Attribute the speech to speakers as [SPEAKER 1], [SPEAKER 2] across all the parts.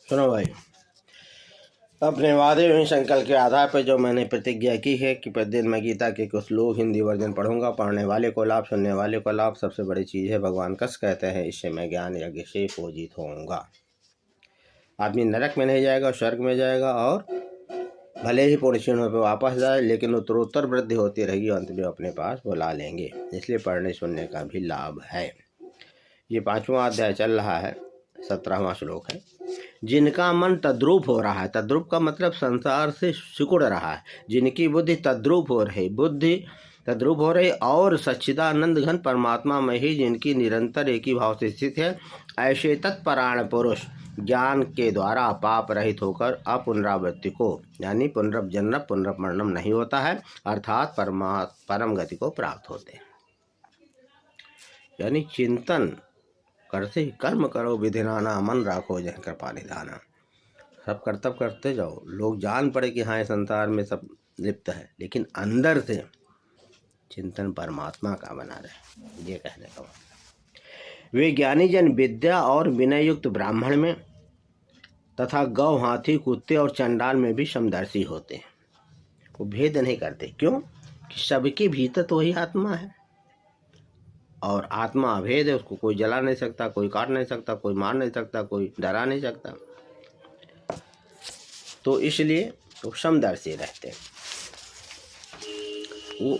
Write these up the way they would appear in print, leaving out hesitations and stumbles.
[SPEAKER 1] सुनो भाई, अपने वादे एवं संकल्प के आधार पर जो मैंने प्रतिज्ञा की है कि प्रतिदिन मैं गीता के कुछ श्लोक हिंदी वर्जन पढ़ूंगा। पढ़ने वाले को लाभ, सुनने वाले को लाभ। सबसे बड़ी चीज़ है भगवान कस कहते हैं, इससे मैं ज्ञान यज्ञ से पूजित होऊंगा। आदमी नरक में नहीं जाएगा, स्वर्ग में जाएगा, और भले ही पुण्य क्षीणों पर वापस जाए, लेकिन उत्तरोत्तर वृद्धि होती रहेगी, अंत में अपने पास बुला लेंगे। इसलिए पढ़ने सुनने का भी लाभ है। ये 5वां अध्याय चल रहा है, 17वां श्लोक है। जिनका मन तद्रूप हो रहा है, तद्रूप का मतलब संसार से सिकुड़ रहा है, जिनकी बुद्धि तद्रूप हो रही, बुद्धि तद्रूप हो रही और सच्चिदानंद घन परमात्मा में ही जिनकी निरंतर एक ही भाव से स्थित है, ऐसे तत्परायण पुरुष ज्ञान के द्वारा पाप रहित होकर अपुनरावृत्ति को, यानी पुनर्जन्म पुनर्मरणम नहीं होता है, अर्थात परम गति को प्राप्त होते हैं। यानी चिंतन करते ही कर्म करो विधिनाना, मन राखो जय कृपा निधाना। सब कर्तव्य करते जाओ, लोग जान पड़े कि हाँ संसार में सब लिप्त है, लेकिन अंदर से चिंतन परमात्मा का बना रहे, ये कहने का। वे ज्ञानी जन विद्या और विनय युक्त ब्राह्मण में तथा गौ, हाथी, कुत्ते और चंडाल में भी समदर्शी होते हैं। वो भेद नहीं करते। क्यों? कि सबके भीतर तो वही आत्मा है, और आत्मा अभेद है, उसको कोई जला नहीं सकता, कोई काट नहीं सकता, कोई मार नहीं सकता, कोई डरा नहीं सकता। तो इसलिए वो समदर्शी रहते हैं। वो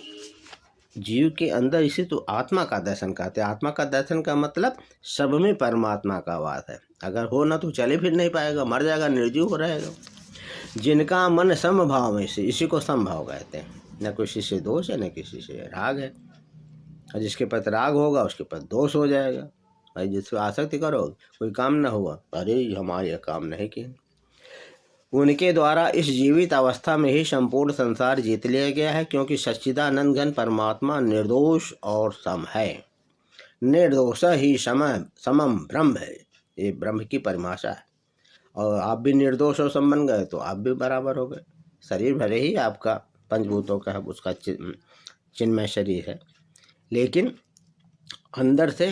[SPEAKER 1] जीव के अंदर, इसे तो आत्मा का दर्शन कहते हैं। आत्मा का दर्शन का मतलब सब में परमात्मा का वास है। अगर हो ना तो चले फिर नहीं पाएगा, मर जाएगा, निर्जीव हो रहेगा। जिनका मन समभाव में से, इसी को समभाव कहते हैं। न किसी से दोष है, न किसी से राग है। और जिसके प्रति राग होगा उसके प्रति दोष हो जाएगा। भाई जिसको आसक्ति करो, कोई काम ना हुआ, अरे हमारे यह काम नहीं किया। उनके द्वारा इस जीवित अवस्था में ही संपूर्ण संसार जीत लिया गया है, क्योंकि सच्चिदानंद घन परमात्मा निर्दोष और सम है। निर्दोष ही समम ब्रह्म है, ये ब्रह्म की परिभाषा है। और आप भी निर्दोष और सम बन गए तो आप भी बराबर हो गए। शरीर भले ही आपका पंचभूतों का उसका चिन्मय शरीर है, लेकिन अंदर से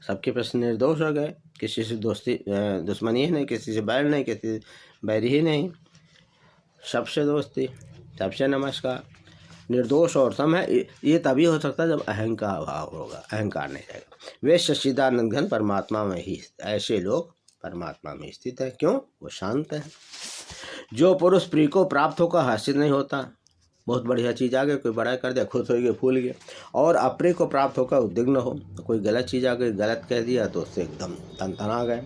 [SPEAKER 1] सबके प्रति निर्दोष हो गए। किसी से दुश्मनी ही नहीं, किसी से बैर नहीं, किसी से बैरी ही नहीं, सबसे दोस्ती, सबसे नमस्कार। निर्दोष और सम है। ये तभी हो सकता है जब अहंकार अभाव होगा, अहंकार नहीं रहेगा। वे सच्चिदानंद घन परमात्मा में ही, ऐसे लोग परमात्मा में स्थित है। क्यों? वो शांत है। जो पुरुष प्रिय को प्राप्त होकर हर्षित नहीं होता, बहुत बढ़िया चीज़ आ गई, कोई बड़ा कर दिया, खुश हो गया, फूल गया, और अप्रिय को प्राप्त होकर उद्विग्न हो, कोई गलत चीज़ आ गई, गलत कह दिया तो उससे एकदम तनतना गए।